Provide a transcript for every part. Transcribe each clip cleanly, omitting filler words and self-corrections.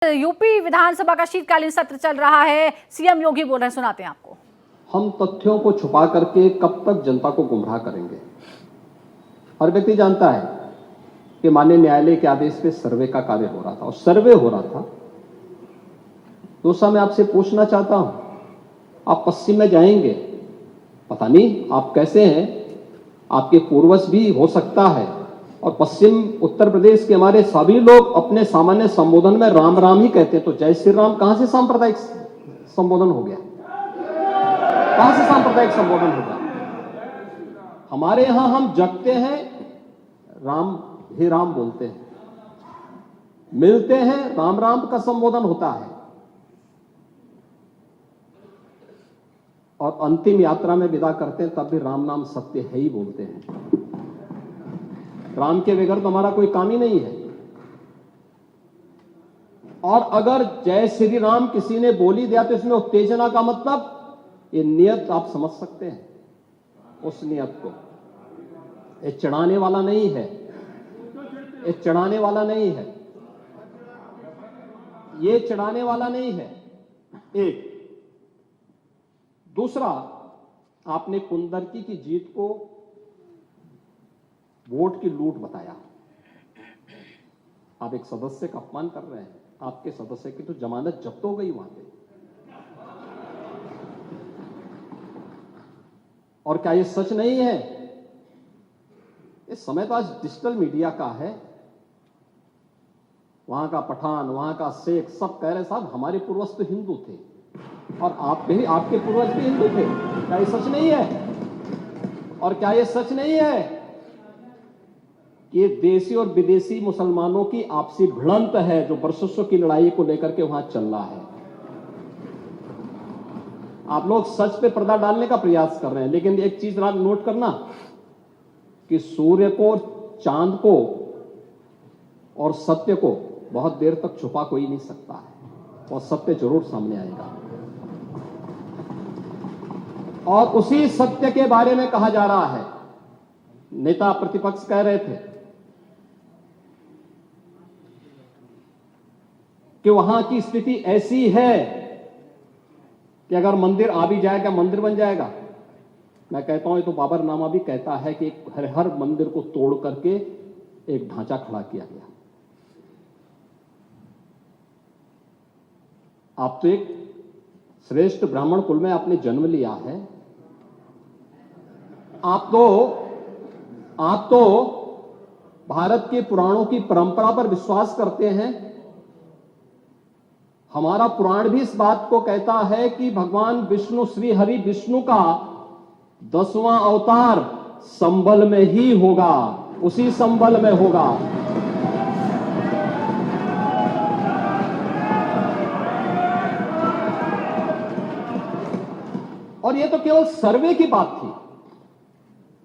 UP विधानसभा का शीतकालीन सत्र चल रहा है। सीएम योगी बोल रहे हैं, सुनाते हैं आपको। हम तथ्यों को छुपा करके कब तक जनता को गुमराह करेंगे। हर व्यक्ति जानता है कि माननीय न्यायालय के आदेश पे सर्वे का कार्य हो रहा था और सर्वे हो रहा था। दूसरा, मैं आपसे पूछना चाहता हूं, आप पश्चिम में जाएंगे, पता नहीं आप कैसे हैं, आपके पूर्वज भी हो सकता है, और पश्चिम उत्तर प्रदेश के हमारे सभी लोग अपने सामान्य संबोधन में राम राम ही कहते हैं। तो जय श्री राम कहां से सांप्रदायिक संबोधन हो गया? कहां से सांप्रदायिक संबोधन हो गया? हमारे यहां हम जगते हैं, राम ही राम बोलते हैं, मिलते हैं, राम राम का संबोधन होता है, और अंतिम यात्रा में विदा करते हैं तब भी राम नाम सत्य है ही बोलते हैं। राम के बगैर तो हमारा कोई काम ही नहीं है। और अगर जय श्री राम किसी ने बोली दिया तो इसमें उत्तेजना का मतलब, ये नियत आप समझ सकते हैं उस नियत को। ये चढ़ाने वाला नहीं है, ये चढ़ाने वाला नहीं है, ये चढ़ाने वाला नहीं है। एक दूसरा, आपने कुंदरकी की जीत को वोट की लूट बताया। आप एक सदस्य का अपमान कर रहे हैं। आपके सदस्य की तो जमानत जब्त हो गई वहां पे। और क्या ये सच नहीं है? इस समय तो आज डिजिटल मीडिया का है। वहां का पठान, वहां का शेख सब कह रहे साहब हमारे पूर्वज तो हिंदू थे और आप भी, आपके पूर्वज भी हिंदू थे। क्या ये सच नहीं है? और क्या ये सच नहीं है कि देशी और विदेशी मुसलमानों की आपसी भिड़ंत है जो वर्षों की लड़ाई को लेकर के वहां चल रहा है? आप लोग सच पे पर्दा डालने का प्रयास कर रहे हैं, लेकिन एक चीज नोट करना कि सूर्य को, चांद को और सत्य को बहुत देर तक छुपा कोई नहीं सकता है, और सत्य जरूर सामने आएगा। और उसी सत्य के बारे में कहा जा रहा है। नेता प्रतिपक्ष कह रहे थे कि वहां की स्थिति ऐसी है कि अगर मंदिर आ भी जाएगा, मंदिर बन जाएगा। मैं कहता हूं, ये तो बाबरनामा भी कहता है कि हर मंदिर को तोड़ करके एक ढांचा खड़ा किया गया। आप तो एक श्रेष्ठ ब्राह्मण कुल में आपने जन्म लिया है। आप तो भारत के पुराणों की परंपरा पर विश्वास करते हैं। हमारा पुराण भी इस बात को कहता है कि भगवान विष्णु, श्री हरि विष्णु का 10वां अवतार संबल में ही होगा, उसी संबल में होगा। और यह तो केवल सर्वे की बात थी।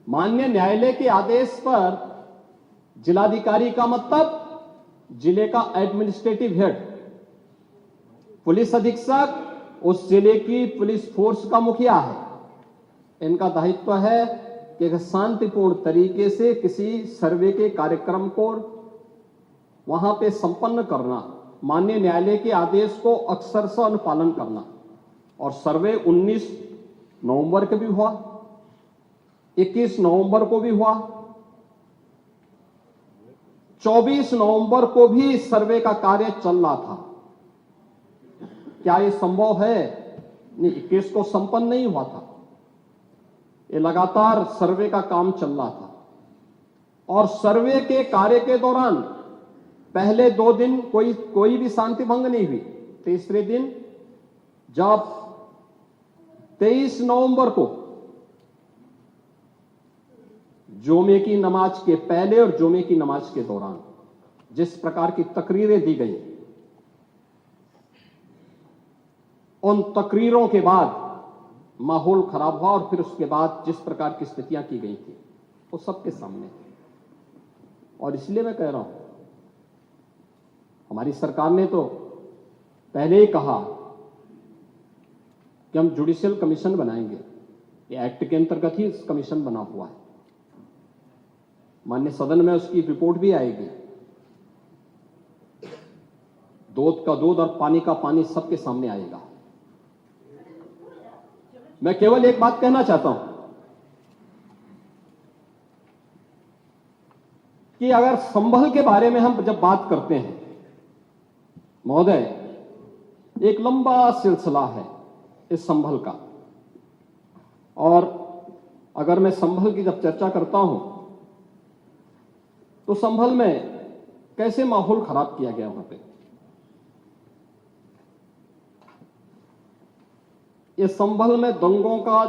माननीय न्यायालय के आदेश पर जिलाधिकारी का मतलब जिले का एडमिनिस्ट्रेटिव हेड, पुलिस अधीक्षक उस जिले की पुलिस फोर्स का मुखिया है। इनका दायित्व है कि शांतिपूर्ण तरीके से किसी सर्वे के कार्यक्रम को वहां पे संपन्न करना, माननीय न्यायालय के आदेश को अक्षरशः अनुपालन करना। और सर्वे 19 नवंबर को भी हुआ, 21 नवंबर को भी हुआ, 24 नवंबर को भी सर्वे का कार्य चल रहा था। क्या यह संभव है? नहीं, 21 को संपन्न नहीं हुआ था। ये लगातार सर्वे का काम चल रहा था। और सर्वे के कार्य के दौरान पहले 2 दिन कोई भी शांति भंग नहीं हुई। तीसरे दिन जब 23 नवंबर को जुमे की नमाज के पहले और जुमे की नमाज के दौरान जिस प्रकार की तकरीरें दी गई, उन तकरीरों के बाद माहौल खराब हुआ। और फिर उसके बाद जिस प्रकार की स्थितियां की गई थी वो सबके सामने थी। और इसलिए मैं कह रहा हूं, हमारी सरकार ने तो पहले ही कहा कि हम जुडिशियल कमीशन बनाएंगे। ये एक्ट के अंतर्गत ही कमीशन बना हुआ है। माननीय सदन में उसकी रिपोर्ट भी आएगी। दूध का दूध और पानी का पानी सबके सामने आएगा। मैं केवल एक बात कहना चाहता हूं कि अगर संभल के बारे में हम जब बात करते हैं महोदय, एक लंबा सिलसिला है इस संभल का, और अगर मैं संभल की जब चर्चा करता हूं तो संभल में कैसे माहौल खराब किया गया वहां पे। ये संभल में दंगों का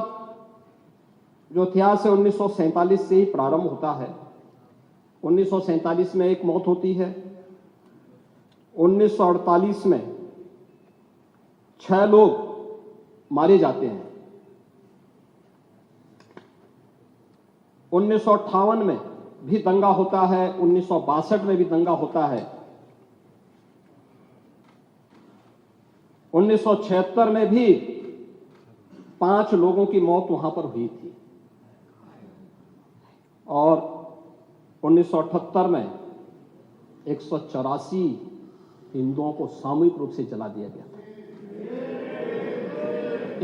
जो इतिहास है 1947 से ही प्रारंभ होता है। 1947 में एक मौत होती है, 1948 में 6 लोग मारे जाते हैं, 1958 में भी दंगा होता है, 1962 में भी दंगा होता है, 1976 में भी 5 लोगों की मौत वहां पर हुई थी, और 1978 में 184 हिंदुओं को सामूहिक रूप से जला दिया गया था।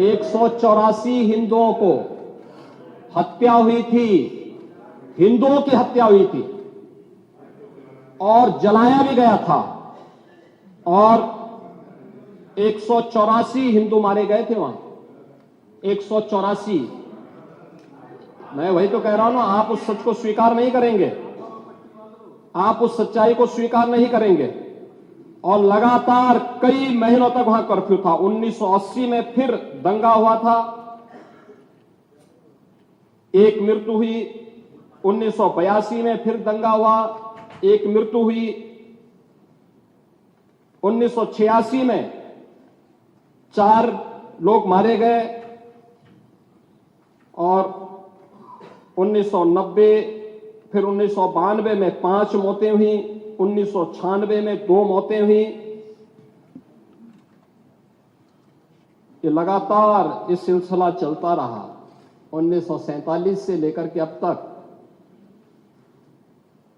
184 हिंदुओं को हत्या हुई थी, हिंदुओं की हत्या हुई थी और जलाया भी गया था, और 184 हिंदू मारे गए थे वहां। 184। मैं वही तो कह रहा हूं ना, आप उस सच को स्वीकार नहीं करेंगे, आप उस सच्चाई को स्वीकार नहीं करेंगे, और लगातार कई महीनों तक वहां कर्फ्यू था। 1980 में फिर दंगा हुआ था, एक मृत्यु हुई। 1982 में फिर दंगा हुआ, एक मृत्यु हुई। 1986 में 4 लोग मारे गए, और 1990 फिर 1992 में 5 मौतें हुई, 1996 में 2 मौतें हुई। ये लगातार ये सिलसिला चलता रहा 1947 से लेकर के अब तक।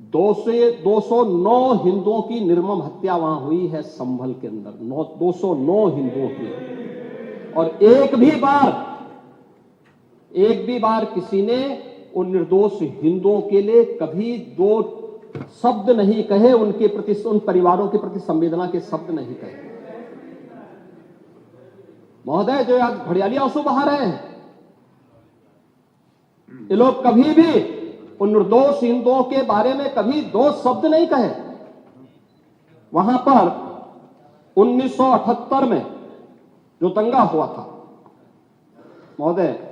209 हिंदुओं की निर्मम हत्या वहां हुई है संभल के अंदर, 209 हिंदुओं की, और एक भी बार किसी ने उन निर्दोष हिंदुओं के लिए कभी 2 शब्द नहीं कहे, उनके प्रति, उन परिवारों के प्रति संवेदना के शब्द नहीं कहे। महोदय, जो आज घड़ियाली आंसू बहा रहे हैं, ये लोग कभी भी उन निर्दोष हिंदुओं के बारे में कभी 2 शब्द नहीं कहे। वहां पर 1978 में जो दंगा हुआ था महोदय,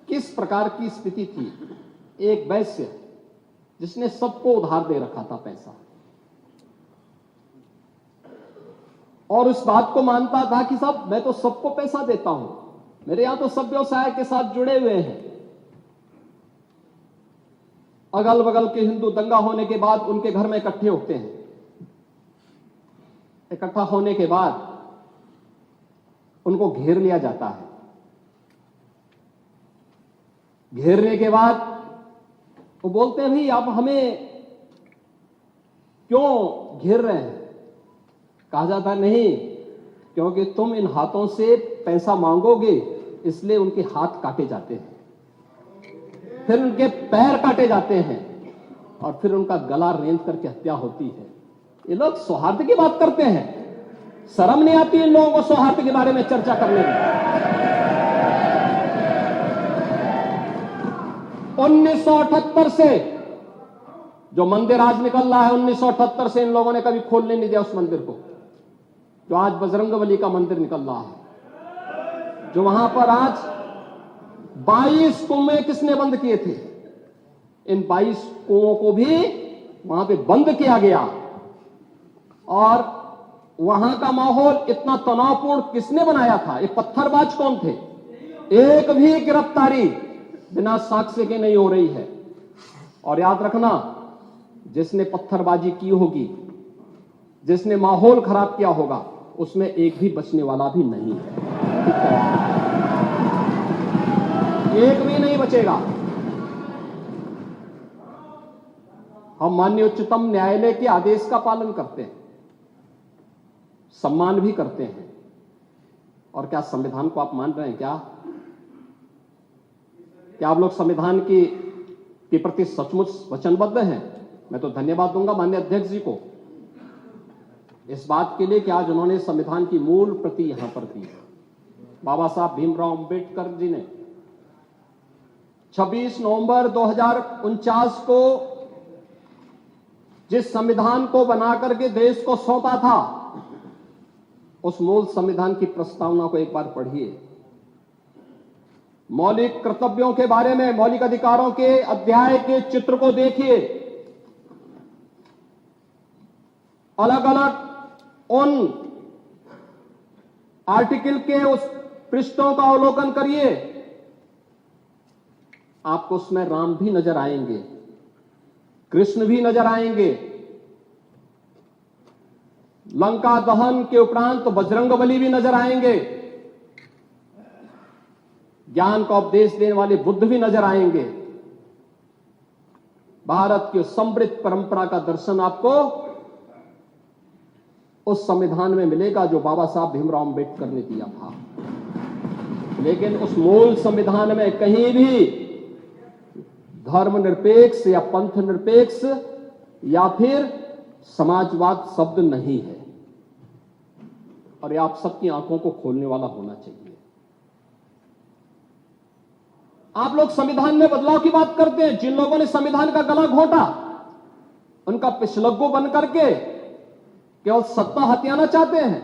किस प्रकार की स्थिति थी। एक वैश्य जिसने सबको उधार दे रखा था पैसा, और उस बात को मानता था कि साहब मैं तो सबको पैसा देता हूं, मेरे यहां तो सब व्यवसाय के साथ जुड़े हुए हैं। अगल बगल के हिंदू दंगा होने के बाद उनके घर में इकट्ठे होते हैं। इकट्ठा होने के बाद उनको घेर लिया जाता है। घेरने के बाद वो बोलते हैं, भाई आप हमें क्यों घेर रहे हैं? कहा जाता नहीं, क्योंकि तुम इन हाथों से पैसा मांगोगे, इसलिए उनके हाथ काटे जाते हैं, फिर उनके पैर काटे जाते हैं, और फिर उनका गला रेंच करके हत्या होती है। ये लोग सौहार्द की बात करते हैं, शर्म नहीं आती इन लोगों को सौहार्द के बारे में चर्चा करने में। 1978 से जो मंदिर आज निकल रहा है, 1978 से इन लोगों ने कभी खोलने नहीं दिया उस मंदिर को, जो आज बजरंगबली का मंदिर निकल रहा है, जो वहां पर आज 22 कुएं किसने बंद किए थे? इन 22 कुओं को भी वहां पे बंद किया गया, और वहां का माहौल इतना तनावपूर्ण किसने बनाया था? ये पत्थरबाज कौन थे? एक भी गिरफ्तारी बिना साक्ष्य के नहीं हो रही है। और याद रखना, जिसने पत्थरबाजी की होगी, जिसने माहौल खराब किया होगा, उसमें एक भी बचने वाला भी नहीं है, एक भी नहीं बचेगा। हम माननीय उच्चतम न्यायालय के आदेश का पालन करते हैं, सम्मान भी करते हैं। और क्या संविधान को आप मान रहे हैं? क्या आप लोग संविधान के प्रति सचमुच वचनबद्ध हैं? मैं तो धन्यवाद दूंगा माननीय अध्यक्ष जी को इस बात के लिए कि आज उन्होंने संविधान की मूल प्रति यहां पर दी। बाबा साहब भीमराव अंबेडकर जी ने 26 नवंबर 2049 को जिस संविधान को बनाकर के देश को सौंपा था, उस मूल संविधान की प्रस्तावना को एक बार पढ़िए। मौलिक कर्तव्यों के बारे में, मौलिक अधिकारों के अध्याय के चित्र को देखिए। अलग अलग उन आर्टिकल के उस पृष्ठों का अवलोकन करिए। आपको उसमें राम भी नजर आएंगे, कृष्ण भी नजर आएंगे। लंका दहन के उपरांत बजरंगबली भी नजर आएंगे। ज्ञान का उपदेश देने वाले बुद्ध भी नजर आएंगे। भारत की समृद्ध परंपरा का दर्शन आपको उस संविधान में मिलेगा जो बाबा साहब भीमराव अंबेडकर ने दिया था। लेकिन उस मूल संविधान में कहीं भी धर्मनिरपेक्ष या पंथ निरपेक्ष या फिर समाजवाद शब्द नहीं है। और ये आप सबकी आंखों को खोलने वाला होना चाहिए। आप लोग संविधान में बदलाव की बात करते हैं। जिन लोगों ने संविधान का गला घोटा, उनका पिछलग्गू बन करके केवल सत्ता हथियाना चाहते हैं,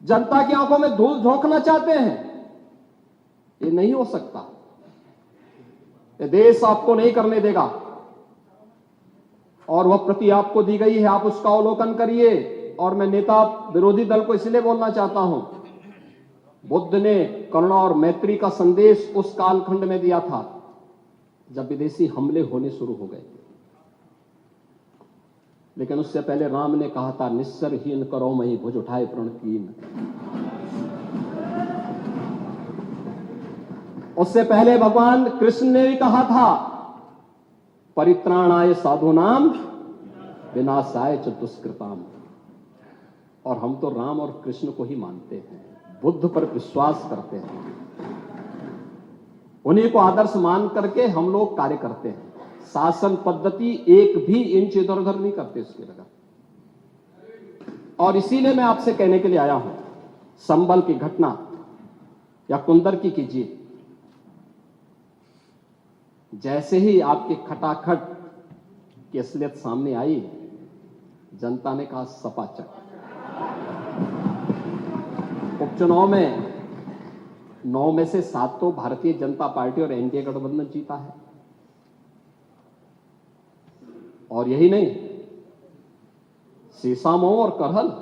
जनता की आंखों में धूल झोंकना चाहते हैं। ये नहीं हो सकता। ये देश आपको नहीं करने देगा। और वह प्रति आपको दी गई है, आप उसका अवलोकन करिए। और मैं नेता विरोधी दल को इसलिए बोलना चाहता हूं, बुद्ध ने करुणा और मैत्री का संदेश उस कालखंड में दिया था जब विदेशी हमले होने शुरू हो गए। लेकिन उससे पहले राम ने कहा था, निस्सरहीन करो मही भुज उठाए प्रण कीन। उससे पहले भगवान कृष्ण ने भी कहा था, परित्राणाय साधूनाम विनाशाय च दुष्कृताम। और हम तो राम और कृष्ण को ही मानते हैं, बुद्ध पर विश्वास करते हैं, उन्हीं को आदर्श मान करके हम लोग कार्य करते हैं। शासन पद्धति एक भी इंच इधर उधर नहीं करते उसकी जगह। और इसीलिए मैं आपसे कहने के लिए आया हूं, संभल की घटना या कुंदरकी की जीत, जैसे ही आपके खटाखट की असलियत सामने आई, जनता ने कहा सपाचक। उपचुनाव में 9 में से 7 तो भारतीय जनता पार्टी और एनडीए गठबंधन जीता है। और यही नहीं, सीसामऊ और करहल,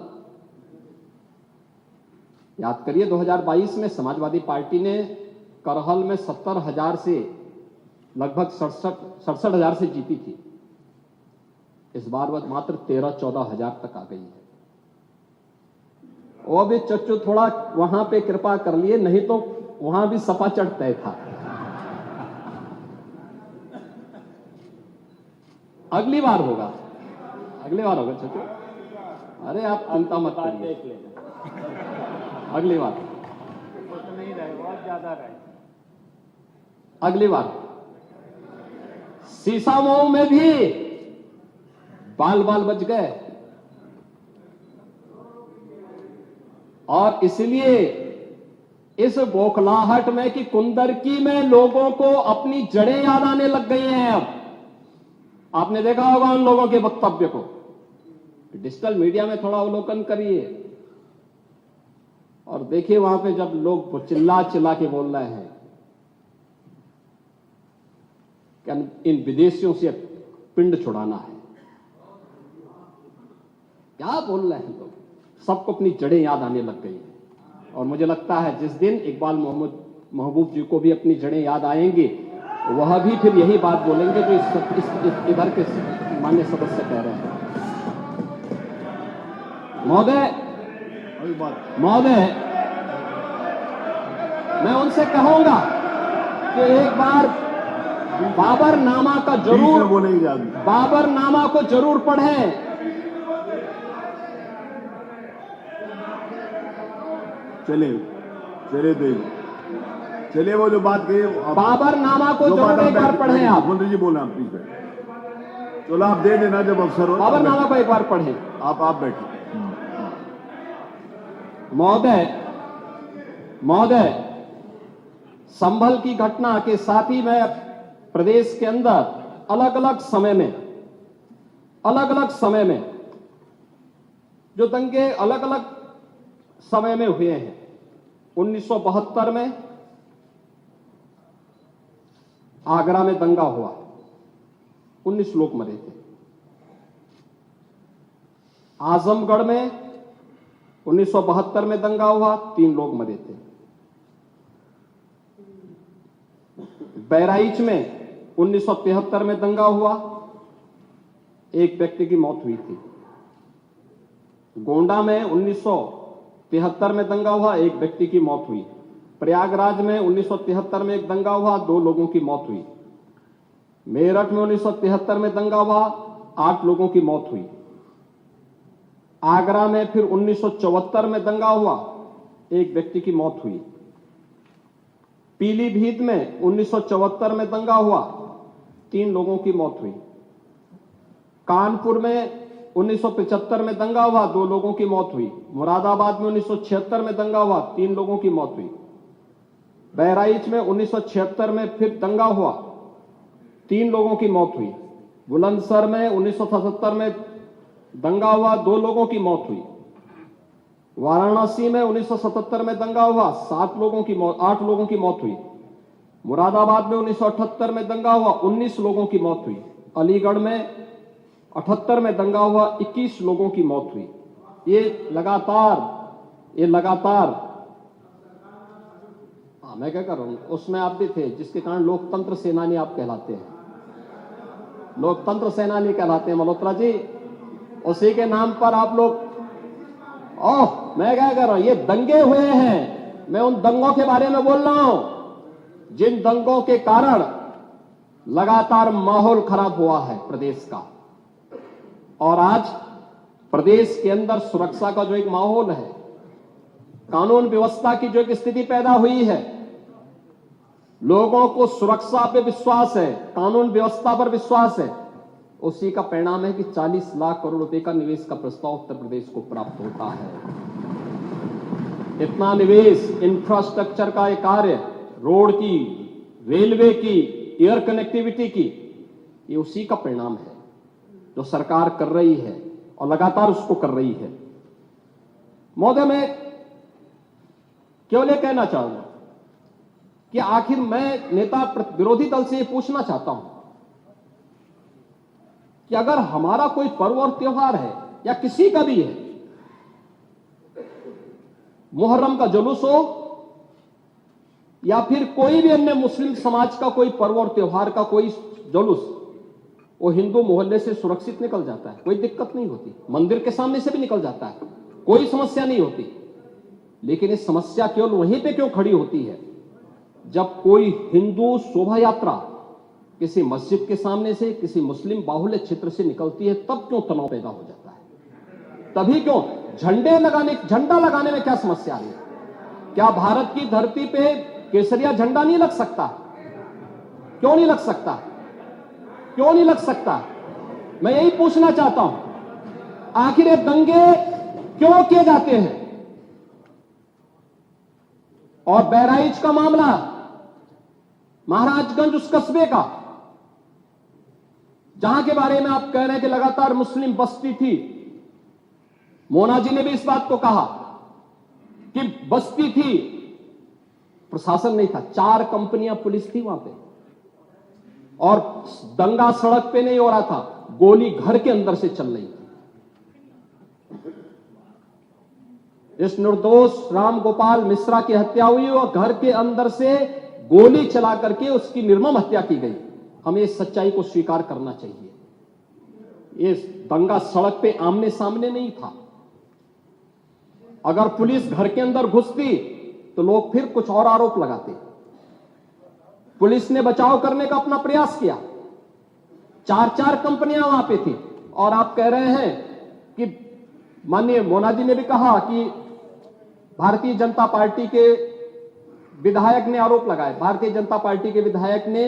याद करिए 2022 में समाजवादी पार्टी ने करहल में 70,000 से लगभग 67,000 से जीती थी। इस बार वह मात्र 13-14,000 तक आ गई है। वो भी चच्चू थोड़ा वहां पे कृपा कर लिए, नहीं तो वहां भी सपा चढ़ तय था। अगली बार होगा, अगली बार होगा चच्चू। अरे आप चिंता मत करिए, अगली बार नहीं रहे, बहुत ज्यादा रहे। अगली बार सीसामऊ में भी बाल बाल बच गए। और इसलिए इस बौखलाहट में कि कुंदरकी में लोगों को अपनी जड़ें याद आने लग गई हैं। अब आपने देखा होगा उन लोगों के वक्तव्य को, डिजिटल मीडिया में थोड़ा अवलोकन करिए और देखिए वहां पे जब लोग चिल्ला चिल्ला के बोल रहे हैं कि इन विदेशियों से पिंड छुड़ाना है। क्या बोल रहे हैं लोग? सबको अपनी जड़ें याद आने लग गई हैं। और मुझे लगता है जिस दिन इकबाल मोहम्मद महबूब जी को भी अपनी जड़ें याद आएंगी, वह भी फिर यही बात बोलेंगे जो इधर के माननीय सदस्य कह रहे हैं। महोदय, मैं उनसे कहूंगा कि एक बार बाबरनामा का बीच जरूर में बोलेगी आदमी। बाबरनामा को जरूर पढ़ें। चलिए चलिए वो जो बात कही बाबरनामा को जरूर एक बार पढ़ें आप। मुख्यमंत्री जी बोले आप प्लीज बैठे। चलो आप दे देना जब अवसर हो। बाबरनामा को एक बार पढ़ें। आप बैठिए। महोदय, संभल की घटना के साथ ही मैं प्रदेश के अंदर अलग अलग समय में जो दंगे अलग अलग समय में हुए हैं। 1972 में आगरा में दंगा हुआ, 19 लोग मरे थे। आजमगढ़ में 1972 में दंगा हुआ, 3 लोग मरे थे। बहराइच में 1973 में दंगा हुआ, 1 व्यक्ति की मौत हुई थी। गोंडा में 1973 में दंगा हुआ, 1 व्यक्ति की मौत हुई। प्रयागराज में 1973 में एक दंगा हुआ, 2 लोगों की मौत हुई। मेरठ में 1973 में दंगा हुआ, 8 लोगों की मौत हुई। आगरा में फिर 1974 में दंगा हुआ, 1 व्यक्ति की मौत हुई। पीलीभीत में 1974 में दंगा हुआ, 3 लोगों की मौत हुई। कानपुर में 1975 में दंगा हुआ, 2 लोगों की मौत हुई। मुरादाबाद में 1976 में दंगा हुआ, 3 लोगों की मौत हुई। बहराइच में 1976 में फिर दंगा हुआ, 3 लोगों की मौत हुई। बुलंदशहर में 1977 में दंगा हुआ, 2 लोगों की मौत हुई। वाराणसी में 1977 में दंगा हुआ, 8 लोगों की मौत हुई। मुरादाबाद में 1978 में दंगा हुआ, 19 लोगों की मौत हुई। अलीगढ़ में 78 में दंगा हुआ, 21 लोगों की मौत हुई। ये लगातार मैं क्या कर रहा हूं, उसमें आप भी थे, जिसके कारण लोकतंत्र सेनानी आप कहलाते हैं। लोकतंत्र सेनानी कहलाते हैं मल्होत्रा जी। उसी के नाम पर आप लोग मैं क्या कर रहा हूं, ये दंगे हुए हैं। मैं उन दंगों के बारे में बोल रहा हूं जिन दंगों के कारण लगातार माहौल खराब हुआ है प्रदेश का। और आज प्रदेश के अंदर सुरक्षा का जो एक माहौल है, कानून व्यवस्था की जो एक स्थिति पैदा हुई है, लोगों को सुरक्षा पे विश्वास है, कानून व्यवस्था पर विश्वास है, उसी का परिणाम है कि 40 लाख करोड़ रुपए का निवेश का प्रस्ताव उत्तर प्रदेश को प्राप्त होता है। इतना निवेश, इंफ्रास्ट्रक्चर का एक कार्य, रोड की, रेलवे की, एयर कनेक्टिविटी की, ये उसी का परिणाम है जो सरकार कर रही है और लगातार उसको कर रही है। महोदय, मैं केवल यह कहना चाहूंगा कि आखिर मैं नेता विरोधी दल से यह पूछना चाहता हूं कि अगर हमारा कोई पर्व और त्योहार है या किसी का भी है, मुहर्रम का जुलूस हो या फिर कोई भी अन्य मुस्लिम समाज का कोई पर्व और त्योहार का कोई जुलूस, वो हिंदू मोहल्ले से सुरक्षित निकल जाता है, कोई दिक्कत नहीं होती। मंदिर के सामने से भी निकल जाता है, कोई समस्या नहीं होती। लेकिन इस समस्या केवल वहीं पे क्यों खड़ी होती है जब कोई हिंदू शोभा यात्रा किसी मस्जिद के सामने से, किसी मुस्लिम बाहुल्य क्षेत्र से निकलती है, तब क्यों तनाव पैदा हो जाता है? तभी क्यों झंडा लगाने में क्या समस्या है? क्या भारत की धरती पे केसरिया झंडा नहीं लग सकता? क्यों नहीं लग सकता? क्यों नहीं लग सकता? मैं यही पूछना चाहता हूं, आखिर ये दंगे क्यों किए जाते हैं? और बहराइच का मामला, महाराजगंज उस कस्बे का, जहां के बारे में आप कह रहे हैं कि लगातार मुस्लिम बस्ती थी, मोना जी ने भी इस बात को कहा कि बस्ती थी, प्रशासन नहीं था, 4 कंपनियां पुलिस थी वहां पे, और दंगा सड़क पे नहीं हो रहा था, गोली घर के अंदर से चल रही थी। इस निर्दोष राम गोपाल मिश्रा की हत्या हुई और घर के अंदर से गोली चला करके उसकी निर्मम हत्या की गई। हमें इस सच्चाई को स्वीकार करना चाहिए। ये दंगा सड़क पे आमने सामने नहीं था। अगर पुलिस घर के अंदर घुसती तो लोग फिर कुछ और आरोप लगाते। पुलिस ने बचाव करने का अपना प्रयास किया। 4 कंपनियां वहां पे थी और आप कह रहे हैं कि माननीय मोना जी ने भी कहा कि भारतीय जनता पार्टी के विधायक ने आरोप लगाए। भारतीय जनता पार्टी के विधायक ने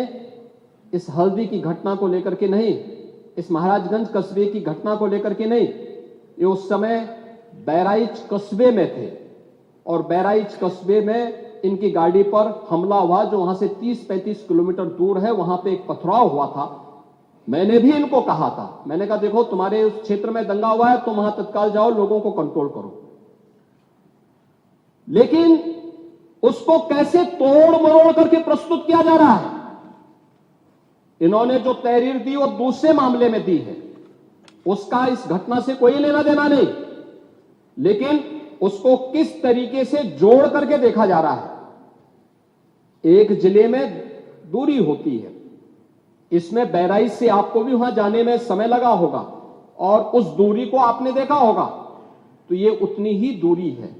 इस हल्दी की घटना को लेकर के नहीं, इस महाराजगंज कस्बे की घटना को लेकर के नहीं, ये उस समय बहराइच कस्बे में थे और बहराइच कस्बे में इनकी गाड़ी पर हमला हुआ जो वहां से 30-35 किलोमीटर दूर है। वहां पे एक पथराव हुआ था। मैंने भी इनको कहा था, मैंने कहा देखो तुम्हारे उस क्षेत्र में दंगा हुआ है, तुम वहां तत्काल जाओ, लोगों को कंट्रोल करो। लेकिन उसको कैसे तोड़ मरोड़ करके प्रस्तुत किया जा रहा है। इन्होंने जो तहरीर दी वो दूसरे मामले में दी है, उसका इस घटना से कोई लेना देना नहीं, लेकिन उसको किस तरीके से जोड़ करके देखा जा रहा है। एक जिले में दूरी होती है, इसमें बहराइच से आपको भी वहां जाने में समय लगा होगा और उस दूरी को आपने देखा होगा, तो ये उतनी ही दूरी है।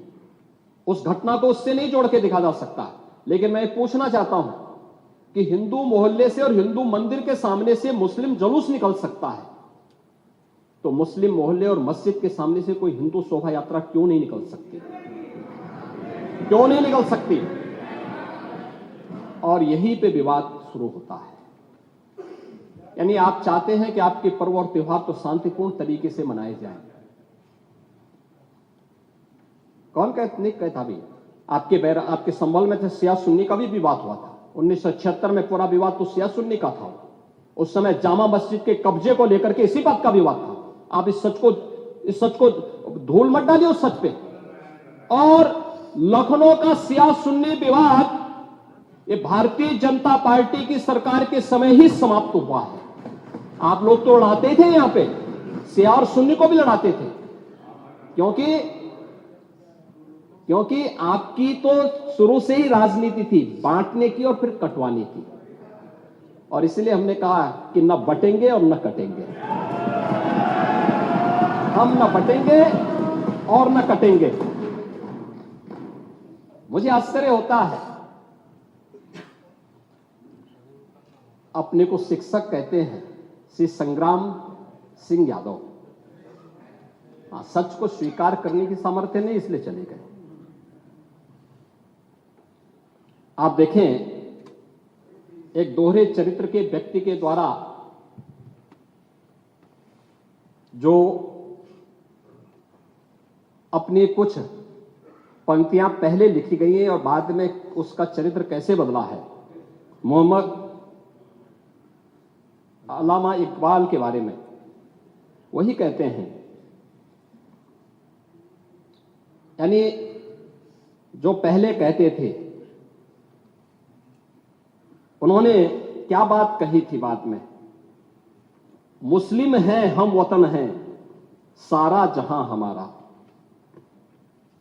उस घटना को उससे नहीं जोड़ के देखा जा सकता। लेकिन मैं पूछना चाहता हूं कि हिंदू मोहल्ले से और हिंदू मंदिर के सामने से मुस्लिम जुलूस निकल सकता है, तो मुस्लिम मोहल्ले और मस्जिद के सामने से कोई हिंदू शोभा यात्रा क्यों नहीं निकल सकती? क्यों नहीं निकल सकती? और यहीं पे विवाद शुरू होता है। यानी आप चाहते हैं कि आपके पर्व और त्योहार तो शांतिपूर्ण तरीके से मनाए जाएं। कौन नहीं कहता भी? आपके संबल में थे शिया सुन्नी का भी विवाद हुआ था। 1976 में पूरा विवाद तो शिया सुन्नी का था। उस समय जामा मस्जिद के कब्जे को लेकर के इसी बात का विवाद था। आप इस सच को धूल मत डालिए उस सच पे। और लखनऊ का शिया सुन्नी विवाद ये भारतीय जनता पार्टी की सरकार के समय ही समाप्त हुआ है। आप लोग तो लड़ाते थे, यहां पे शिया और सुन्नी को भी लड़ाते थे, क्योंकि आपकी तो शुरू से ही राजनीति थी बांटने की और फिर कटवाने की। और इसलिए हमने कहा कि न बटेंगे और न कटेंगे। हम न बटेंगे और न कटेंगे। मुझे आश्चर्य होता है, अपने को शिक्षक कहते हैं श्री संग्राम सिंह यादव। सच को स्वीकार करने की सामर्थ्य नहीं, इसलिए चले गए। आप देखें, एक दोहरे चरित्र के व्यक्ति के द्वारा जो अपनी कुछ पंक्तियां पहले लिखी गई हैं और बाद में उसका चरित्र कैसे बदला है। मोहम्मद अल्लामा इकबाल के बारे में वही कहते हैं, यानी जो पहले कहते थे उन्होंने क्या बात कही थी बाद में? मुस्लिम हैं हम, वतन हैं सारा जहां हमारा,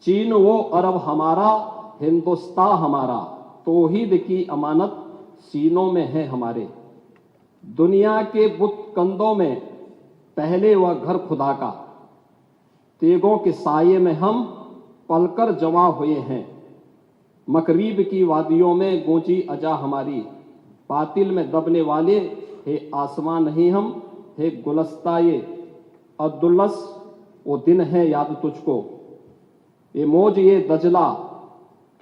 चीन वो अरब हमारा, हिंदुस्तान हमारा, तौहीद की अमानत सीनों में है हमारे। दुनिया के बुत कंदों में पहले वह घर खुदा का, तेगों के साये में हम पलकर जमा हुए हैं। मकरीब की वादियों में गूंजी अजा हमारी, बातिल में दबने वाले हे आसमां नहीं हम, हे गुलस्ता ये अब्दुल्लस वो दिन है याद तुझको, ये मौज ये दजला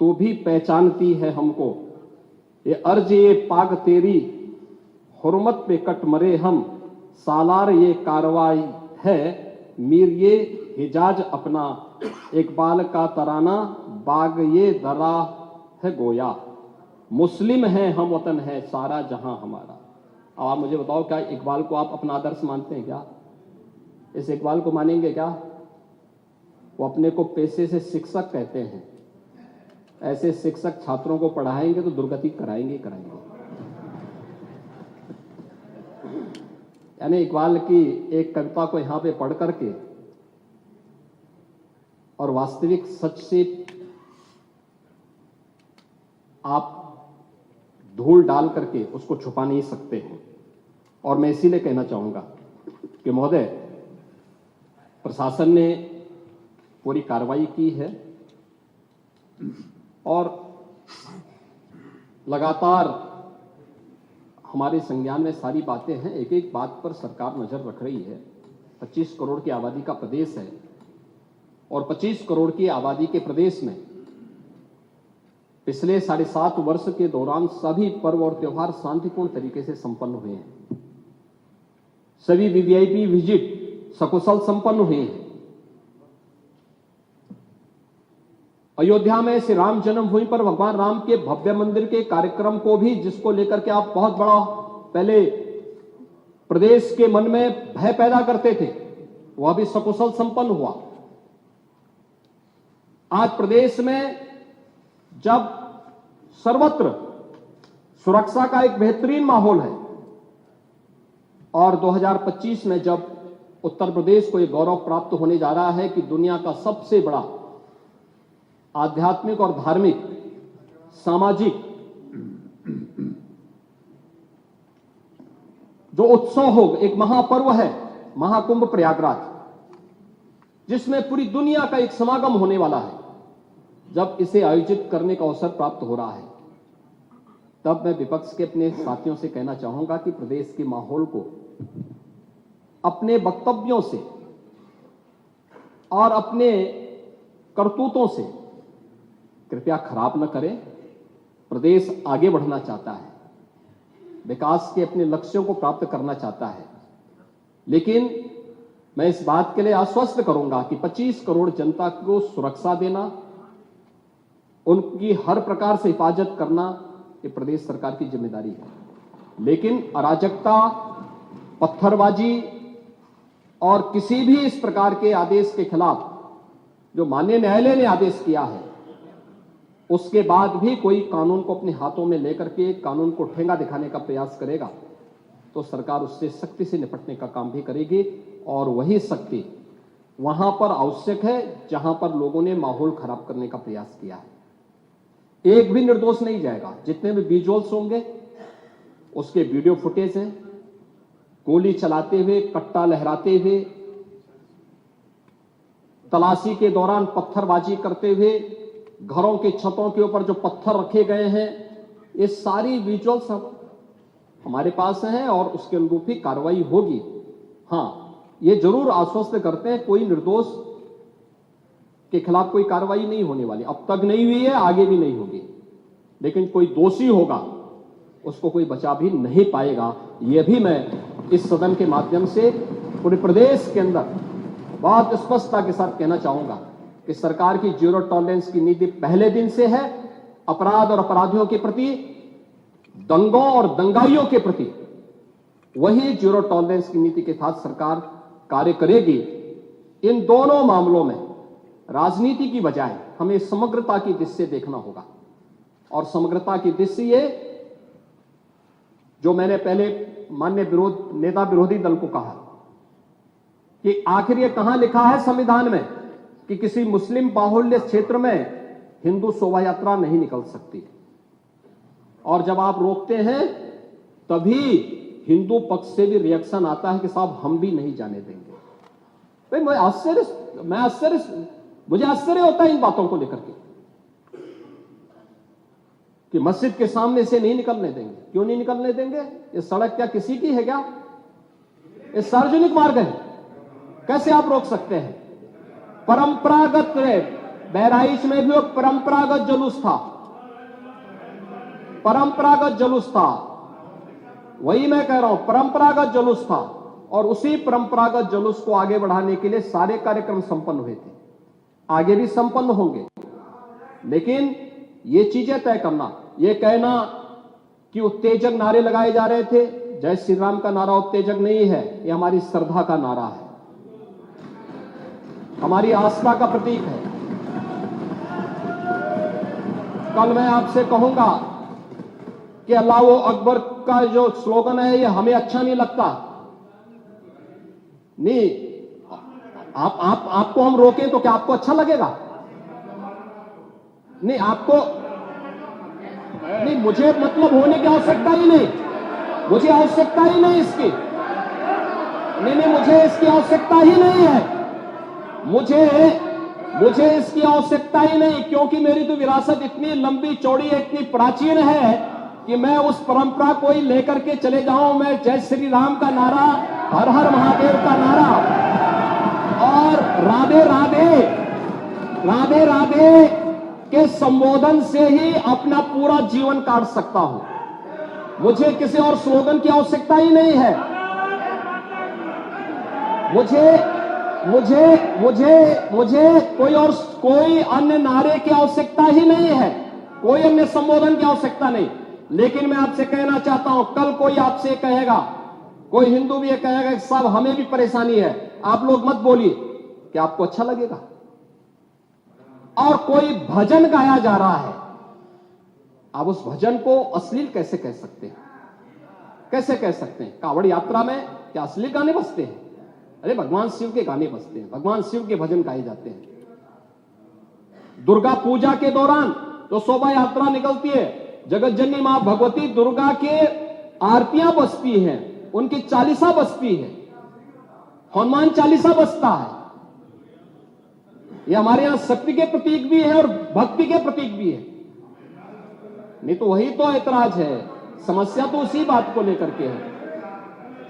तू भी पहचानती है हमको, ये अर्ज ये पाग तेरी हुर्मत पे कट मरे हम, सालार ये कार्रवाई है मीर ये हिजाज अपना, इकबाल का तराना बाग ये दरा है गोया। मुस्लिम हैं हम, वतन है सारा जहां हमारा। अब आप मुझे बताओ, क्या इकबाल को आप अपना आदर्श मानते हैं? क्या इस इकबाल को मानेंगे? क्या वो अपने को पेशे से शिक्षक कहते हैं? ऐसे शिक्षक छात्रों को पढ़ाएंगे तो दुर्गति कराएंगे। यानी इकबाल की एक कविता को यहां पे पढ़ करके और वास्तविक सच से आप धूल डाल करके उसको छुपा नहीं सकते हैं। और मैं इसीलिए कहना चाहूंगा कि महोदय, प्रशासन ने पूरी कार्रवाई की है और लगातार हमारे संज्ञान में सारी बातें हैं। एक एक बात पर सरकार नजर रख रही है। 25 करोड़ की आबादी का प्रदेश है और 25 करोड़ की आबादी के प्रदेश में पिछले 7.5 वर्ष के दौरान सभी पर्व और त्योहार शांतिपूर्ण तरीके से संपन्न हुए हैं। सभी वीवीआईपी विजिट सकुशल संपन्न हुए हैं। अयोध्या में श्री राम जन्मभूमि पर भगवान राम के भव्य मंदिर के कार्यक्रम को भी, जिसको लेकर के आप बहुत बड़ा पहले प्रदेश के मन में भय पैदा करते थे, वह भी सकुशल संपन्न हुआ। आज प्रदेश में जब सर्वत्र सुरक्षा का एक बेहतरीन माहौल है और 2025 में जब उत्तर प्रदेश को यह गौरव प्राप्त होने जा रहा है कि दुनिया का सबसे बड़ा आध्यात्मिक और धार्मिक सामाजिक जो उत्सव हो, एक महापर्व है महाकुंभ प्रयागराज, जिसमें पूरी दुनिया का एक समागम होने वाला है, जब इसे आयोजित करने का अवसर प्राप्त हो रहा है, तब मैं विपक्ष के अपने साथियों से कहना चाहूंगा कि प्रदेश के माहौल को अपने वक्तव्यों से और अपने करतूतों से कृपया खराब न करें। प्रदेश आगे बढ़ना चाहता है, विकास के अपने लक्ष्यों को प्राप्त करना चाहता है, लेकिन मैं इस बात के लिए आश्वस्त करूंगा कि 25 करोड़ जनता को सुरक्षा देना, उनकी हर प्रकार से हिफाजत करना, ये प्रदेश सरकार की जिम्मेदारी है। लेकिन अराजकता, पत्थरबाजी और किसी भी इस प्रकार के आदेश के खिलाफ जो माननीय न्यायालय ने आदेश किया है, उसके बाद भी कोई कानून को अपने हाथों में लेकर के कानून को ठेंगा दिखाने का प्रयास करेगा, तो सरकार उससे सख्ती से निपटने का काम भी करेगी। और वही सख्ती वहां पर आवश्यक है जहां पर लोगों ने माहौल खराब करने का प्रयास किया है। एक भी निर्दोष नहीं जाएगा। जितने भी विजुअल्स होंगे उसके वीडियो फुटेज हैं, गोली चलाते हुए, कट्टा लहराते हुए, तलाशी के दौरान पत्थरबाजी करते हुए, घरों के छतों के ऊपर जो पत्थर रखे गए हैं, ये सारी विजुअल्स हमारे पास हैं और उसके अनुरूप ही कार्रवाई होगी। हां, ये जरूर आश्वस्त करते हैं कोई निर्दोष के खिलाफ कोई कार्रवाई नहीं होने वाली, अब तक नहीं हुई है, आगे भी नहीं होगी। लेकिन कोई दोषी होगा उसको कोई बचा भी नहीं पाएगा। यह भी मैं इस सदन के माध्यम से पूरे प्रदेश के अंदर बहुत स्पष्टता के साथ कहना चाहूंगा कि सरकार की जीरो टॉलरेंस की नीति पहले दिन से है। अपराध और अपराधियों के प्रति, दंगों और दंगाइयों के प्रति वही जीरो टॉलरेंस की नीति के साथ सरकार कार्य करेगी। इन दोनों मामलों में राजनीति की बजाय हमें समग्रता की दृष्टि से देखना होगा। और समग्रता की दृष्टि ये जो मैंने पहले माननीय नेता विरोधी दल को कहा कि आखिर ये कहां लिखा है संविधान में कि किसी मुस्लिम बाहुल्य क्षेत्र में हिंदू शोभा यात्रा नहीं निकल सकती, और जब आप रोकते हैं तभी हिंदू पक्ष से भी रिएक्शन आता है कि साहब हम भी नहीं जाने देंगे। भाई मुझे आश्चर्य होता है इन बातों को लेकर के कि मस्जिद के सामने से नहीं निकलने देंगे। क्यों नहीं निकलने देंगे? ये सड़क क्या किसी की है क्या? ये सार्वजनिक मार्ग है, कैसे आप रोक सकते हैं? परंपरागत बहराइच में भी वो परंपरागत जुलूस था, परंपरागत जुलूस था, वही मैं कह रहा हूं, परंपरागत जुलूस था। और उसी परंपरागत जुलूस को आगे बढ़ाने के लिए सारे कार्यक्रम संपन्न हुए थे, आगे भी संपन्न होंगे। लेकिन ये चीजें तय करना, ये कहना कि उत्तेजक नारे लगाए जा रहे थे, जय श्री राम का नारा उत्तेजक नहीं है, ये हमारी श्रद्धा का नारा है, हमारी आस्था का प्रतीक है। कल मैं आपसे कहूंगा कि अल्लाह अकबर का जो स्लोगन है ये हमें अच्छा नहीं लगता, नहीं आपको हम रोकें तो क्या आपको अच्छा लगेगा? नहीं, आपको नहीं, मुझे मतलब होने की आवश्यकता ही नहीं, मुझे आवश्यकता ही नहीं इसकी, नहीं, मुझे इसकी आवश्यकता ही नहीं है, मुझे इसकी आवश्यकता ही नहीं, क्योंकि मेरी तो विरासत इतनी लंबी चौड़ी है, इतनी प्राचीन है कि मैं उस परंपरा को ही लेकर के चले जाऊं। मैं जय श्री राम का नारा, हर हर महादेव का नारा और राधे राधे राधे राधे के संबोधन से ही अपना पूरा जीवन काट सकता हूं। मुझे किसी और स्लोगन की आवश्यकता ही नहीं है। मुझे कोई अन्य नारे की आवश्यकता ही नहीं है, कोई अन्य संबोधन की आवश्यकता नहीं। लेकिन मैं आपसे कहना चाहता हूं, कल कोई आपसे कहेगा, कोई हिंदू भी ये कहेगा कि साहब हमें भी परेशानी है, आप लोग मत बोलिए, क्या आपको अच्छा लगेगा? और कोई भजन गाया जा रहा है, आप उस भजन को अश्लील कैसे कह सकते हैं? कैसे कह सकते हैं? कांवड़ यात्रा में क्या अश्लील गाने बजते हैं? अरे भगवान शिव के गाने बजते हैं, भगवान शिव के भजन गाए जाते हैं। दुर्गा पूजा के दौरान तो शोभा यात्रा निकलती है, जगत जननी मां भगवती दुर्गा के आरतियां बजती हैं, उनकी चालीसा बजती है, हनुमान चालीसा बजता है। ये हमारे यहां शक्ति के प्रतीक भी है और भक्ति के प्रतीक भी है। नहीं तो वही तो ऐतराज है, समस्या तो उसी बात को लेकर के है,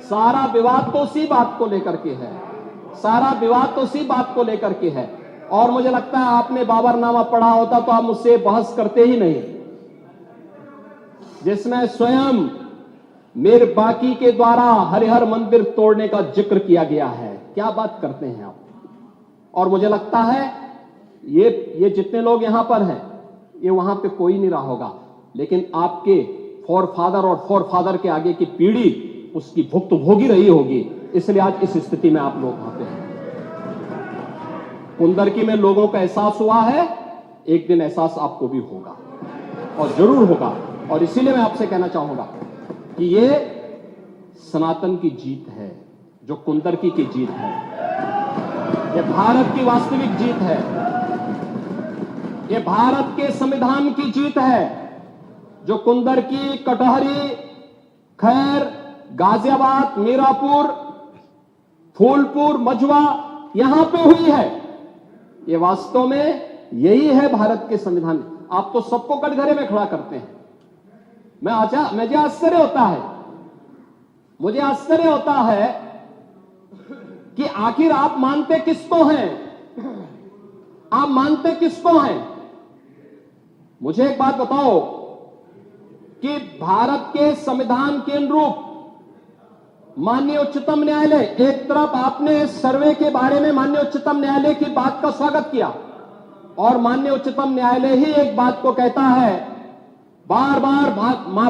सारा विवाद तो उसी बात को लेकर के है, सारा विवाद तो उसी बात को लेकर के है। और मुझे लगता है आपने बाबरनामा पढ़ा होता तो आप मुझसे बहस करते ही नहीं, जिसमें स्वयं मीर बाकी के द्वारा हरिहर मंदिर तोड़ने का जिक्र किया गया है। क्या बात करते हैं आप? और मुझे लगता है ये जितने लोग यहां पर हैं, ये वहां पे कोई नहीं रहा होगा, लेकिन आपके फोरफादर और फोरफादर के आगे की पीढ़ी उसकी भुक्त भोगी रही होगी, इसलिए आज इस स्थिति में आप लोग वहां पे हैं। कुंदरकी में लोगों का एहसास हुआ है, एक दिन एहसास आपको भी होगा और जरूर होगा। और इसीलिए मैं आपसे कहना चाहूंगा कि ये सनातन की जीत है, जो कुंदरकी की जीत है, ये भारत की वास्तविक जीत है, ये भारत के संविधान की जीत है, जो कुंदरकी, कटहरी, खैर, गाजियाबाद, मीरापुर, फूलपुर, मझवा यहां पे हुई है। ये वास्तव में यही है भारत के संविधान। आप तो सबको कटघरे में खड़ा करते हैं। मुझे आश्चर्य होता है कि आखिर आप मानते किसको हैं? आप मानते किसको हैं? मुझे एक बात बताओ कि भारत के संविधान के अनुरूप माननीय उच्चतम न्यायालय, एक तरफ आपने सर्वे के बारे में माननीय उच्चतम न्यायालय की बात का स्वागत किया और माननीय उच्चतम न्यायालय ही एक बात को कहता है, बार बार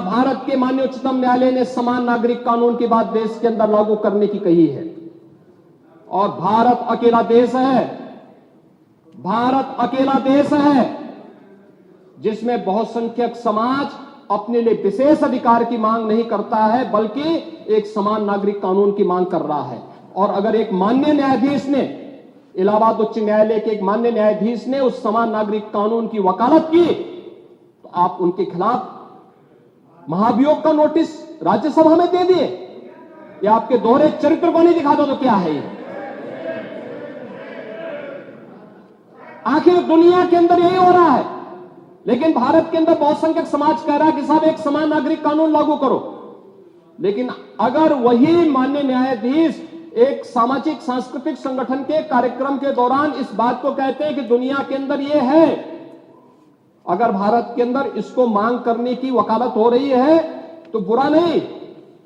भारत के माननीय उच्चतम न्यायालय ने समान नागरिक कानून की बात देश के अंदर लागू करने की कही है। और भारत अकेला देश है, भारत अकेला देश है जिसमें बहुसंख्यक समाज अपने लिए विशेष अधिकार की मांग नहीं करता है, बल्कि एक समान नागरिक कानून की मांग कर रहा है। और अगर एक माननीय न्यायाधीश ने, इलाहाबाद उच्च न्यायालय के एक माननीय न्यायाधीश ने उस समान नागरिक कानून की वकालत की, तो आप उनके खिलाफ महाभियोग का नोटिस राज्यसभा में दे दिए। या आपके दोहरे चरित्र को नहीं दिखा दो तो क्या है ये? आखिर दुनिया के अंदर यही हो रहा है, लेकिन भारत के अंदर बहुसंख्यक समाज कह रहा है कि साहब एक समान नागरिक कानून लागू करो। लेकिन अगर वही माननीय न्यायाधीश एक सामाजिक सांस्कृतिक संगठन के कार्यक्रम के दौरान इस बात को कहते हैं कि दुनिया के अंदर ये है, अगर भारत के अंदर इसको मांग करने की वकालत हो रही है तो बुरा नहीं।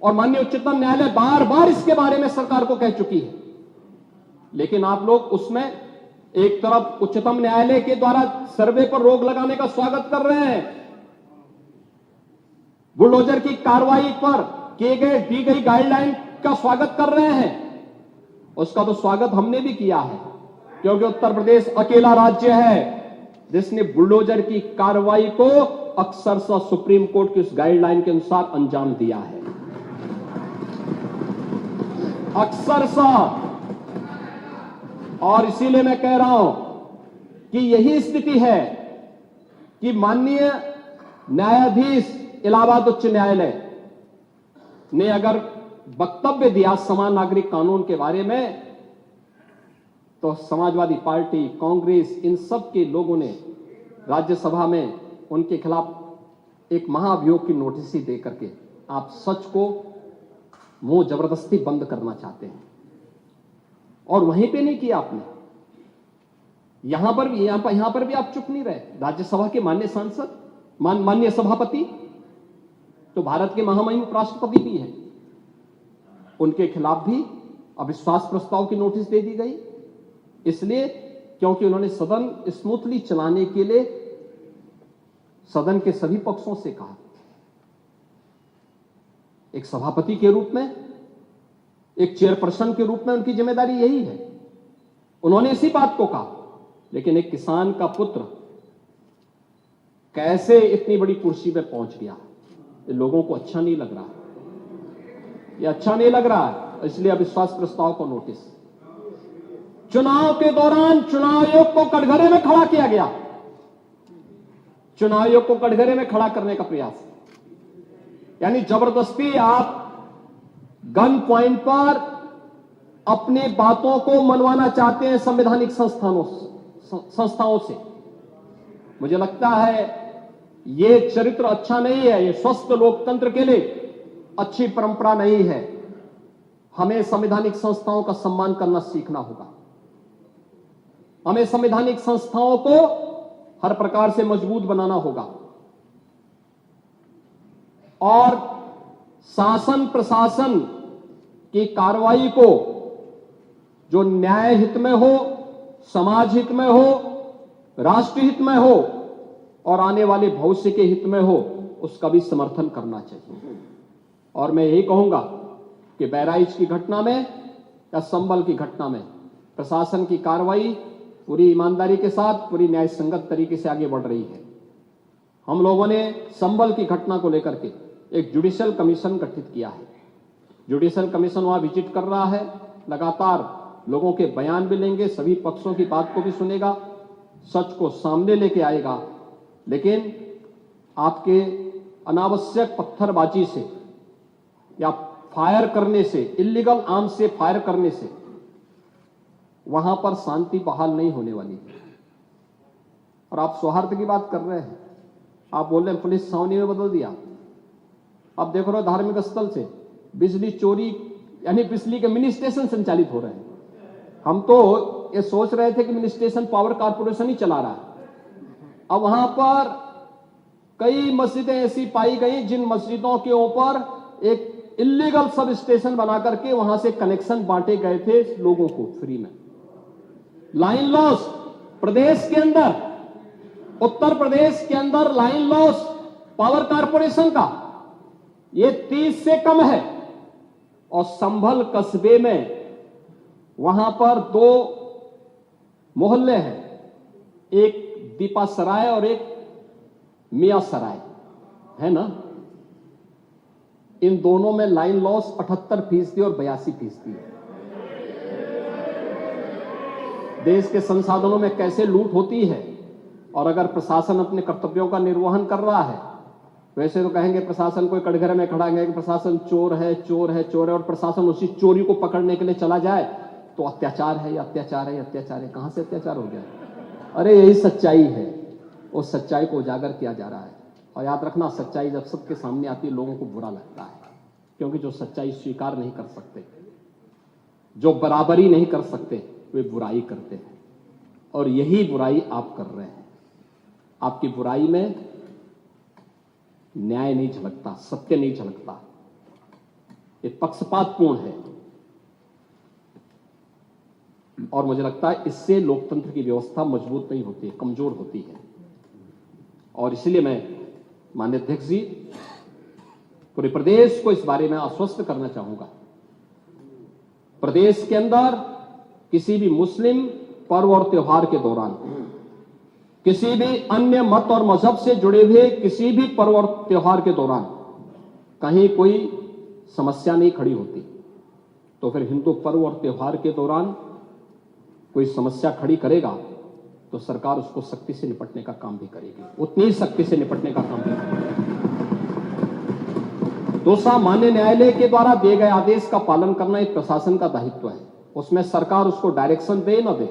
और माननीय उच्चतम न्यायालय बार बार इसके बारे में सरकार को कह चुकी है, लेकिन आप लोग उसमें एक तरफ उच्चतम न्यायालय के द्वारा सर्वे पर रोक लगाने का स्वागत कर रहे हैं, बुलडोजर की कार्रवाई पर दी गई गाइडलाइन का स्वागत कर रहे हैं। उसका तो स्वागत हमने भी किया है, क्योंकि उत्तर प्रदेश अकेला राज्य है जिसने बुलडोजर की कार्रवाई को अक्सरशः सुप्रीम कोर्ट की उस गाइडलाइन के अनुसार अंजाम दिया है, अक्सरशः। और इसीलिए मैं कह रहा हूं कि यही स्थिति है कि माननीय न्यायाधीश इलाहाबाद उच्च न्यायालय ने अगर वक्तव्य दिया समान नागरिक कानून के बारे में, तो समाजवादी पार्टी, कांग्रेस, इन सब के लोगों ने राज्यसभा में उनके खिलाफ एक महाअभियोग की नोटिस ही दे करके आप सच को मुंह जबरदस्ती बंद करना चाहते हैं। और वहीं पे नहीं किया आपने, यहां पर भी आप चुप नहीं रहे। राज्यसभा के माननीय सांसद, माननीय सभापति तो भारत के महामहिम उपराष्ट्रपति भी हैं, उनके खिलाफ भी अविश्वास प्रस्ताव की नोटिस दे दी गई, इसलिए क्योंकि उन्होंने सदन स्मूथली चलाने के लिए सदन के सभी पक्षों से कहा। एक सभापति के रूप में, एक चेयरपर्सन के रूप में उनकी जिम्मेदारी यही है, उन्होंने इसी बात को कहा। लेकिन एक किसान का पुत्र कैसे इतनी बड़ी कुर्सी पे पहुंच गया, ये लोगों को अच्छा नहीं लग रहा, ये अच्छा नहीं लग रहा है। इसलिए अविश्वास प्रस्ताव को नोटिस। चुनाव के दौरान चुनाव आयोग को कटघरे में खड़ा किया गया, चुनाव आयोग को कटघरे में खड़ा करने का प्रयास, यानी जबरदस्ती आप गन पॉइंट पर अपनी बातों को मनवाना चाहते हैं संवैधानिक संस्थाओं से। मुझे लगता है यह चरित्र अच्छा नहीं है, यह स्वस्थ लोकतंत्र के लिए अच्छी परंपरा नहीं है। हमें संवैधानिक संस्थाओं का सम्मान करना सीखना होगा, हमें संवैधानिक संस्थाओं को हर प्रकार से मजबूत बनाना होगा और शासन प्रशासन की कार्रवाई को जो न्याय हित में हो, समाज हित में हो, राष्ट्र हित में हो और आने वाले भविष्य के हित में हो, उसका भी समर्थन करना चाहिए। और मैं यही कहूंगा कि बहराइच की घटना में या संभल की घटना में प्रशासन की कार्रवाई पूरी ईमानदारी के साथ, पूरी न्याय संगत तरीके से आगे बढ़ रही है। हम लोगों ने संभल की घटना को लेकर के एक जुडिशियल कमीशन गठित किया है। जुडिशियल कमीशन वहां विजिट कर रहा है, लगातार लोगों के बयान भी लेंगे, सभी पक्षों की बात को भी सुनेगा, सच को सामने लेके आएगा। लेकिन आपके अनावश्यक पत्थरबाजी से या फायर करने से, इल्लीगल आर्म्स से फायर करने से वहां पर शांति बहाल नहीं होने वाली है। और आप सौहार्द की बात कर रहे हैं, आप बोल रहे हैं पुलिस छावनी में बदल दिया। अब देख रहे हो धार्मिक स्थल से बिजली चोरी, यानी बिजली के मिनी स्टेशन संचालित हो रहे हैं। हम तो ये सोच रहे थे कि मिनी स्टेशन पावर कारपोरेशन ही चला रहा है। अब वहां पर कई मस्जिदें ऐसी पाई गई जिन मस्जिदों के ऊपर एक इल्लीगल सब स्टेशन बना करके वहां से कनेक्शन बांटे गए थे लोगों को फ्री में। लाइन लॉस प्रदेश के अंदर, उत्तर प्रदेश के अंदर लाइन लॉस पावर कारपोरेशन का ये 30 से कम है। और संभल कस्बे में वहां पर 2 मोहल्ले हैं, एक दीपा सराय और एक मियां सराय है ना। इन दोनों में लाइन लॉस 78% और 82% है। देश के संसाधनों में कैसे लूट होती है। और अगर प्रशासन अपने कर्तव्यों का निर्वहन कर रहा है, वैसे तो कहेंगे प्रशासन कोई कटघरे में खड़ा है कि प्रशासन चोर है, चोर है, चोर है, और प्रशासन उसी चोरी को पकड़ने के लिए चला जाए तो अत्याचार है, अत्याचार है, अत्याचार है। कहां से अत्याचार हो गया? अरे यही सच्चाई है, उस सच्चाई को उजागर किया जा रहा है। और याद रखना, सच्चाई जब सबके सामने आती है लोगों को बुरा लगता है, क्योंकि जो सच्चाई स्वीकार नहीं कर सकते, जो बराबरी नहीं कर सकते, वे बुराई करते हैं। और यही बुराई आप कर रहे हैं। आपकी बुराई में न्याय नहीं झलकता, सत्य नहीं झलकता, ये पक्षपातपूर्ण है। और मुझे लगता है इससे लोकतंत्र की व्यवस्था मजबूत नहीं होती है, कमजोर होती है। और इसलिए मैं माननीय अध्यक्ष जी पूरे प्रदेश को इस बारे में आश्वस्त करना चाहूंगा। प्रदेश के अंदर किसी भी मुस्लिम पर्व और त्योहार के दौरान, किसी भी अन्य मत और मजहब से जुड़े हुए किसी भी पर्व और त्योहार के दौरान कहीं कोई समस्या नहीं खड़ी होती, तो फिर हिंदू पर्व और त्योहार के दौरान कोई समस्या खड़ी करेगा तो सरकार उसको सख्ती से निपटने का काम भी करेगी, उतनी ही सख्ती से निपटने का काम भी करेगी। दूसरा, माननीय न्यायालय के द्वारा दिए गए आदेश का पालन करना एक प्रशासन का दायित्व है। उसमें सरकार उसको डायरेक्शन दे न दे,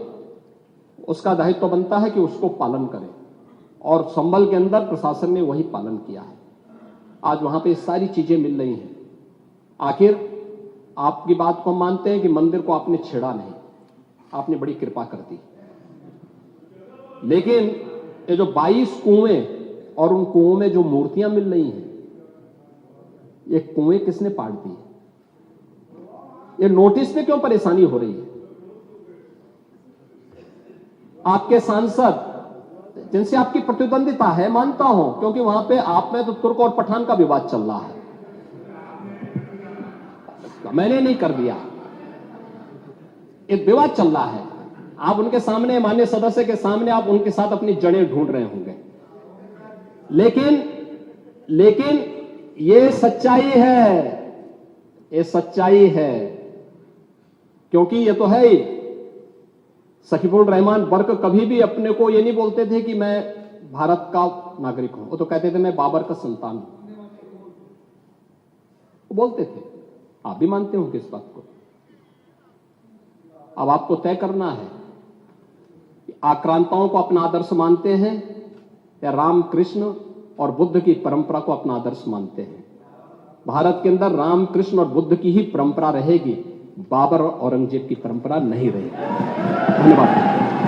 उसका दायित्व बनता है कि उसको पालन करे। और संभल के अंदर प्रशासन ने वही पालन किया है। आज वहां पे सारी चीजें मिल रही हैं। आखिर आपकी बात को हम मानते हैं कि मंदिर को आपने छेड़ा नहीं, आपने बड़ी कृपा कर दी, लेकिन ये जो 22 कुएं और उन कुओं में जो मूर्तियां मिल रही हैं, ये कुएं किसने पाट दी? ये नोटिस में क्यों परेशानी हो रही है? आपके सांसद जिनसे आपकी प्रतिद्वंदिता है, मानता हूं, क्योंकि वहां पे आप में तो तुर्क और पठान का विवाद चल रहा है, मैंने नहीं कर दिया, एक विवाद चल रहा है। आप उनके सामने, माननीय सदस्य के सामने, आप उनके साथ अपनी जड़ें ढूंढ रहे होंगे, लेकिन ये सच्चाई है, ये सच्चाई है, क्योंकि ये तो है ही। सकीफुल रहमान बर्क कभी भी अपने को ये नहीं बोलते थे कि मैं भारत का नागरिक हूं, वो तो कहते थे मैं बाबर का संतान हूं, वो बोलते थे। आप भी मानते हो किस बात को? अब आपको तय करना है कि आक्रांताओं को अपना आदर्श मानते हैं या राम कृष्ण और बुद्ध की परंपरा को अपना आदर्श मानते हैं। भारत के अंदर राम कृष्ण और बुद्ध की ही परंपरा रहेगी, बाबर और औरंगजेब की परंपरा नहीं रहेगी। धन्यवाद।